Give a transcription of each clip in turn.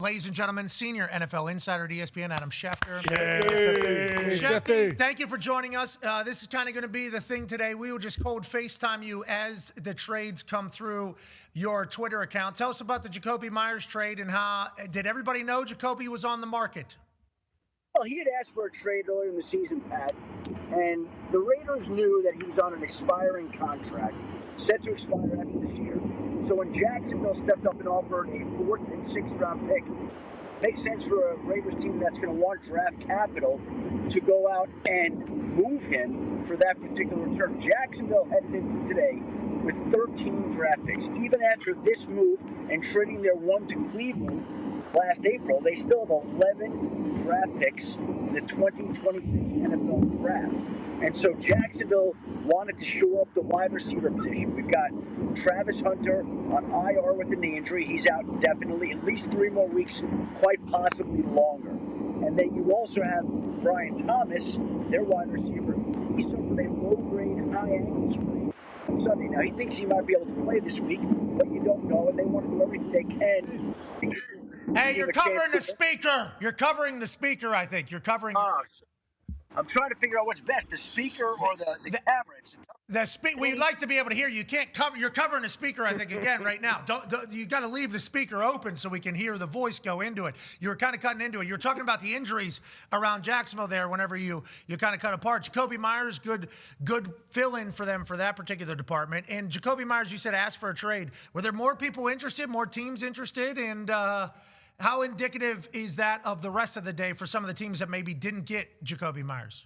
Ladies and gentlemen, senior NFL insider at ESPN, Adam Schefter. Shefty. Thank you for joining us. This is kind of going to be the thing today. We will just cold FaceTime you as the trades come through your Twitter account. Tell us about the Jakobi Meyers trade and how did everybody know Jakobi was on the market? Well, he had asked for a trade earlier in the season, Pat, and the Raiders knew that he was on an expiring contract, set to expire after this year. So when Jacksonville stepped up and offered a 4th and 6th round pick, makes sense for a Raiders team that's going to want draft capital to go out and move him for that particular return. Jacksonville headed into today with 13 draft picks. Even after this move and trading their one to Cleveland last April, they still have 11 draft picks in the 2026 NFL draft. And so Jacksonville wanted to shore up the wide receiver position. We've got Travis Hunter on IR with a knee injury. He's out indefinitely, at least 3 more weeks, quite possibly longer. And then you also have Brian Thomas, their wide receiver. He suffered a low-grade high ankle sprain on Sunday. Now, he thinks he might be able to play this week, but you don't know, and they want to do everything they can. Hey, you're covering the speaker. You're covering the speaker, I think. You're covering... I'm trying to figure out what's best, the speaker or the camera. We'd like to be able to hear you. You can't cover. You're covering the speaker, I think, again right now. You got to leave the speaker open so we can hear the voice go into it. You were kind of cutting into it. You were talking about the injuries around Jacksonville there. Whenever you kind of cut apart, Jakobi Meyers, good fill-in for them for that particular department. And Jakobi Meyers, you said asked for a trade. Were there more people interested, more teams interested, and how indicative is that of the rest of the day for some of the teams that maybe didn't get Jakobi Meyers?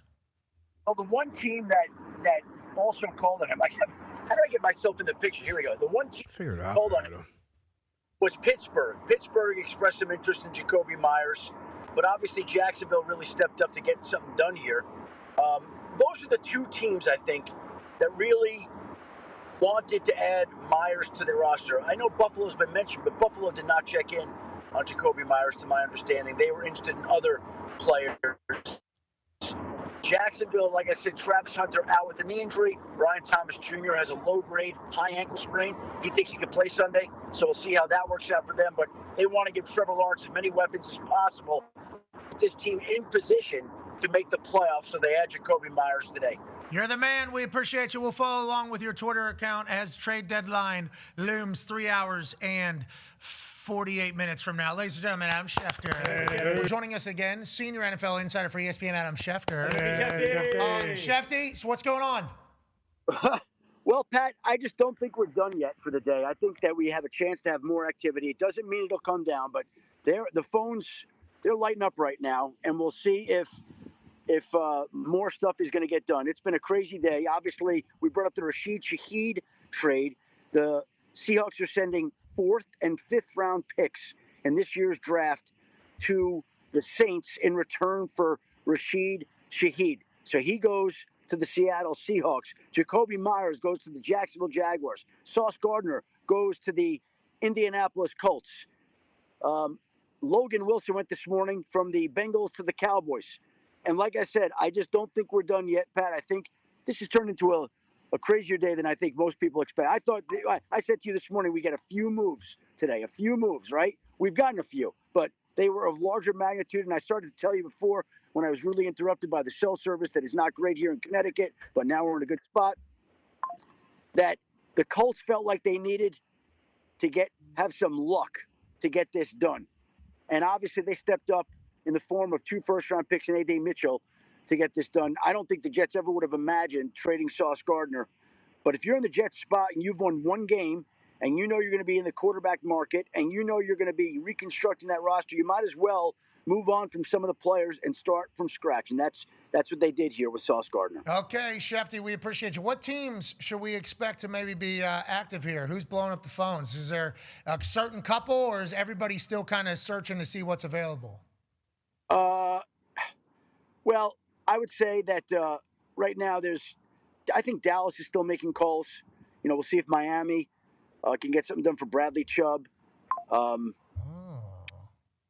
Well, the one team that also called on him, how do I get myself in the picture? Here we go. The one team called on him was Pittsburgh. Pittsburgh expressed some interest in Jakobi Meyers, but obviously Jacksonville really stepped up to get something done here. Those are the 2 teams, I think, that really wanted to add Meyers to their roster. I know Buffalo's been mentioned, but Buffalo did not check in on Jakobi Meyers, to my understanding. They were interested in other players. Jacksonville, like I said, Travis Hunter out with a knee injury. Brian Thomas Jr. has a low-grade high ankle sprain. He thinks he can play Sunday, so we'll see how that works out for them. But they want to give Trevor Lawrence as many weapons as possible. Put this team in position to make the playoffs, so they add Jakobi Meyers today. You're the man. We appreciate you. We'll follow along with your Twitter account as trade deadline looms 3 hours and 48 minutes from now. Ladies and gentlemen, Adam Schefter. Well, joining us again, senior NFL insider for ESPN, Adam Schefter. Shefty, so what's going on? Well, Pat, I just don't think we're done yet for the day. I think that we have a chance to have more activity. It doesn't mean it'll come down, but the phones, they're lighting up right now, and we'll see if more stuff is going to get done. It's been a crazy day. Obviously, we brought up the Rashid Shaheed trade. The Seahawks are sending 4th and 5th round picks in this year's draft to the Saints in return for Rashid Shaheed. So he goes to the Seattle Seahawks. Jakobi Meyers goes to the Jacksonville Jaguars. Sauce Gardner goes to the Indianapolis Colts. Logan Wilson went this morning from the Bengals to the Cowboys. And like I said, I just don't think we're done yet, Pat. I think this has turned into a crazier day than I think most people expect. I said to you this morning, we get a few moves today, a few moves, right? We've gotten a few, but they were of larger magnitude. And I started to tell you before when I was really interrupted by the cell service that is not great here in Connecticut, but now we're in a good spot, that the Colts felt like they needed to have some luck to get this done. And obviously they stepped up in the form of 2 first-round picks and A.D. Mitchell to get this done. I don't think the Jets ever would have imagined trading Sauce Gardner. But if you're in the Jets spot and you've won 1 game and you know you're going to be in the quarterback market and you know you're going to be reconstructing that roster, you might as well move on from some of the players and start from scratch. And that's what they did here with Sauce Gardner. Okay, Shefty, we appreciate you. What teams should we expect to maybe be active here? Who's blowing up the phones? Is there a certain couple, or is everybody still kind of searching to see what's available? Well, I would say that right now I think Dallas is still making calls. You know, we'll see if Miami can get something done for Bradley Chubb.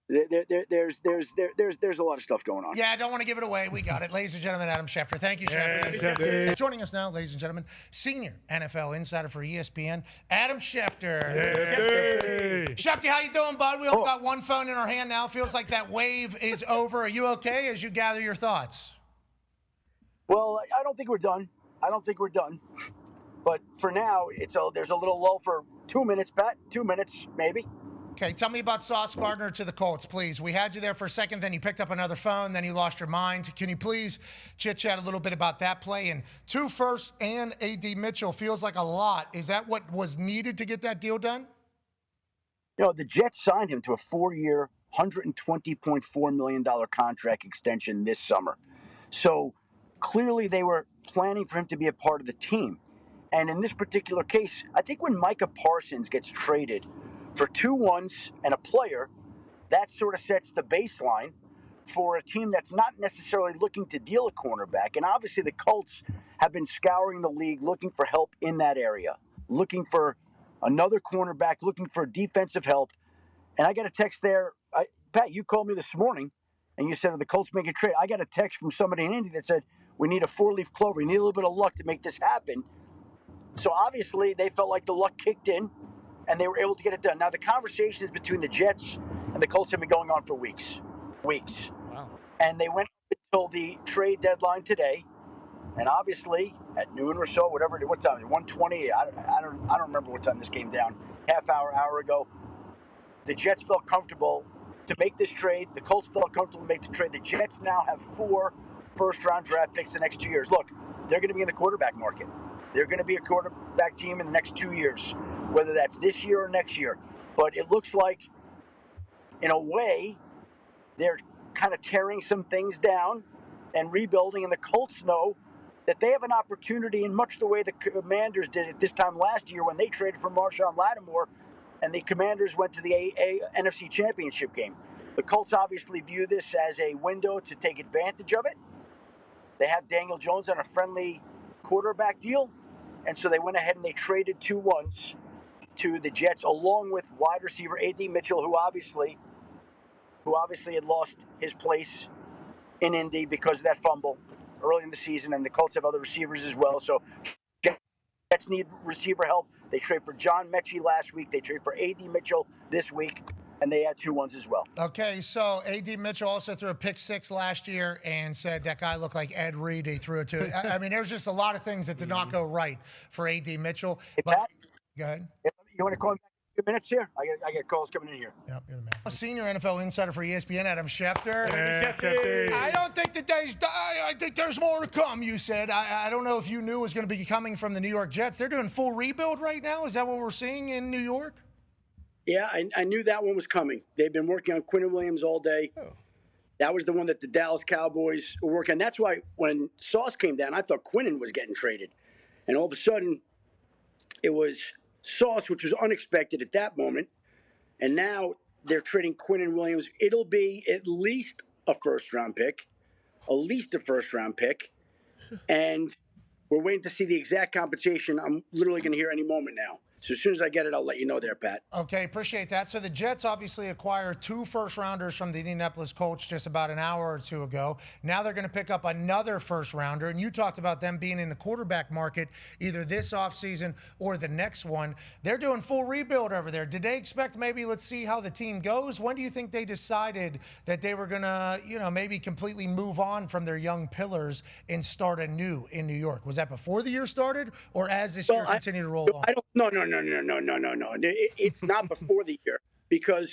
There's a lot of stuff going on. Yeah, I don't want to give it away. We got it. Ladies and gentlemen, Adam Schefter. Thank you, Schefter. Joining us now, ladies and gentlemen, senior NFL insider for ESPN, Adam Schefter. Schefty, how you doing, bud? We only got one phone in our hand now. Feels like that wave is over. Are you okay as you gather your thoughts? Well, I don't think we're done. But for now, there's a little lull for 2 minutes, Pat. 2 minutes, maybe. Okay, tell me about Sauce Gardner to the Colts, please. We had you there for a second, then you picked up another phone, then you lost your mind. Can you please chit-chat a little bit about that play? And 2 firsts and A.D. Mitchell feels like a lot. Is that what was needed to get that deal done? You know, the Jets signed him to a 4-year, $120.4 million contract extension this summer. So clearly they were planning for him to be a part of the team. And in this particular case, I think when Micah Parsons gets traded for 2 ones and a player, that sort of sets the baseline for a team that's not necessarily looking to deal a cornerback. And obviously the Colts have been scouring the league looking for help in that area, looking for another cornerback, looking for defensive help. And I got a text there. Pat, you called me this morning and you said, are the Colts making a trade? I got a text from somebody in Indy that said, we need a 4-leaf clover. We need a little bit of luck to make this happen. So obviously they felt like the luck kicked in and they were able to get it done. Now the conversations between the Jets and the Colts have been going on for weeks. Wow. And they went until the trade deadline today. And obviously at noon or so, what time? 1:20. I don't remember what time this came down. Half hour ago. The Jets felt comfortable to make this trade. The Colts felt comfortable to make the trade. The Jets now have 4 first-round draft picks the next 2 years. Look, they're going to be in the quarterback market. They're going to be a quarterback team in the next 2 years, whether that's this year or next year. But it looks like, in a way, they're kind of tearing some things down and rebuilding. And the Colts know that they have an opportunity in much the way the Commanders did it this time last year when they traded for Marshawn Lattimore and the Commanders went to the NFC Championship game. The Colts obviously view this as a window to take advantage of it. They have Daniel Jones on a friendly quarterback deal. And so they went ahead and they traded 2 ones to the Jets, along with wide receiver A.D. Mitchell, who obviously had lost his place in Indy because of that fumble early in the season. And the Colts have other receivers as well. So Jets need receiver help. They trade for John Mechie last week. They trade for A.D. Mitchell this week. And they had 2 ones as well. Okay, so A.D. Mitchell also threw a pick 6 last year and said that guy looked like Ed Reed. He threw it to. I mean, there's just a lot of things that did not go right for A.D. Mitchell. Hey, Pat, go ahead. You want to call me back in 2 minutes here? I get calls coming in here. Yep, you're the man. Senior NFL insider for ESPN, Adam Schefter. Schefter. I don't think the day's done. I think there's more to come, you said. I don't know if you knew it was going to be coming from the New York Jets. They're doing full rebuild right now. Is that what we're seeing in New York? Yeah, I knew that one was coming. They've been working on Quinnen Williams all day. Oh. That was the one that the Dallas Cowboys were working on. That's why when Sauce came down, I thought Quinnen was getting traded. And all of a sudden, it was Sauce, which was unexpected at that moment. And now they're trading Quinnen Williams. It'll be at least a first-round pick. And we're waiting to see the exact compensation. I'm literally going to hear any moment now. So as soon as I get it, I'll let you know there, Pat. Okay, appreciate that. So the Jets obviously acquired 2 first-rounders from the Indianapolis Colts just about an hour or 2 ago. Now they're going to pick up another first-rounder, and you talked about them being in the quarterback market either this offseason or the next one. They're doing full rebuild over there. Did they expect maybe let's see how the team goes? When do you think they decided that they were going to, maybe completely move on from their young pillars and start anew in New York? Was that before the year started or as this year continued to roll on? No. It's not before the year because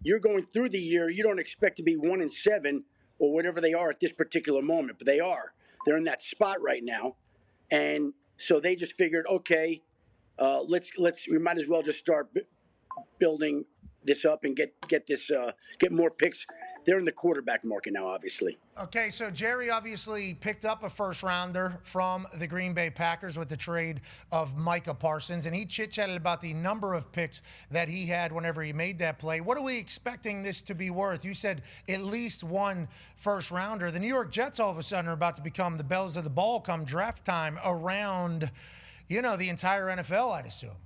you're going through the year. You don't expect to be 1-7 or whatever they are at this particular moment, but they are. They're in that spot right now, and so they just figured, okay, we might as well just start building this up and get more picks. They're in the quarterback market now, obviously. Okay, so Jerry obviously picked up a first-rounder from the Green Bay Packers with the trade of Micah Parsons, and he chit-chatted about the number of picks that he had whenever he made that play. What are we expecting this to be worth? You said at least 1 first-rounder. The New York Jets all of a sudden are about to become the bells of the ball come draft time around, the entire NFL, I'd assume.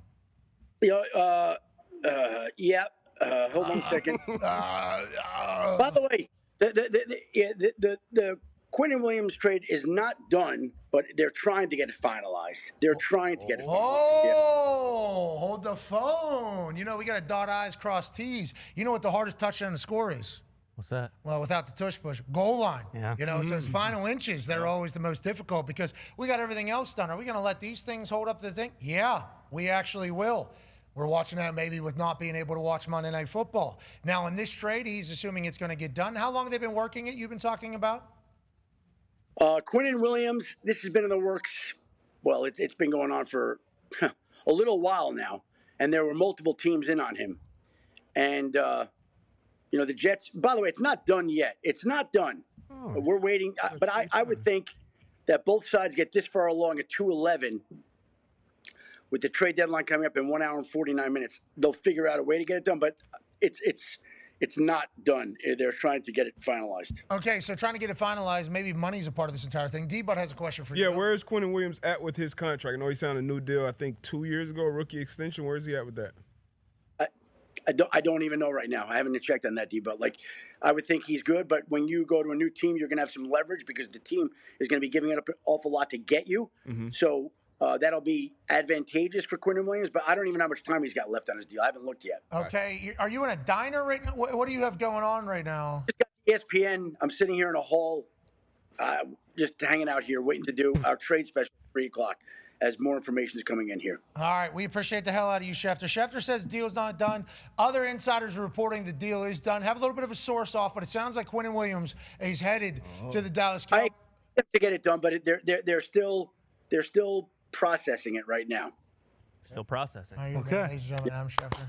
Yeah. Hold on a second. By the way, the Quinnen Williams trade is not done, but they're trying to get it finalized. They're trying to get it finalized. Oh, hold the phone. You know, we got to dot I's, cross T's. You know what the hardest touchdown to score is? What's that? Well, without the tush push, goal line. Yeah. You know, it's those final inches that are always the most difficult because we got everything else done. Are we going to let these things hold up the thing? Yeah, we actually will. We're watching that maybe with not being able to watch Monday Night Football. Now, in this trade, he's assuming it's going to get done. How long have they been working it? You've been talking about? Quinnen Williams, this has been in the works. Well, it's been going on for a little while now, and there were multiple teams in on him. And, the Jets, by the way, it's not done yet. It's not done. We're waiting. But I would think that both sides get this far along at 2:11 with the trade deadline coming up in 1 hour and 49 minutes. They'll figure out a way to get it done, but it's not done. They're trying to get it finalized. Okay, so trying to get it finalized, maybe money's a part of this entire thing. D-Bud has a question for you. Yeah, where is Quinnen Williams at with his contract? I know he signed a new deal, I think 2 years ago, a rookie extension. Where is he at with that? I don't even know right now. I haven't checked on that, D-Bud. I would think he's good, but when you go to a new team, you're going to have some leverage because the team is going to be giving up an awful lot to get you. Mm-hmm. So that'll be advantageous for Quinnen Williams, but I don't even know how much time he's got left on his deal. I haven't looked yet. Okay. Are you in a diner right now? What do you have going on right now? Just got ESPN. I'm sitting here in a hall, just hanging out here, waiting to do our trade special at 3 o'clock as more information is coming in here. All right. We appreciate the hell out of you, Schefter. Schefter says the deal's not done. Other insiders are reporting the deal is done. Have a little bit of a source off, but it sounds like Quinnen Williams is headed to the Dallas Cowboys. I have to get it done, but they're still processing it right now. Still processing. Okay. Ladies and gentlemen, I'm Schefter.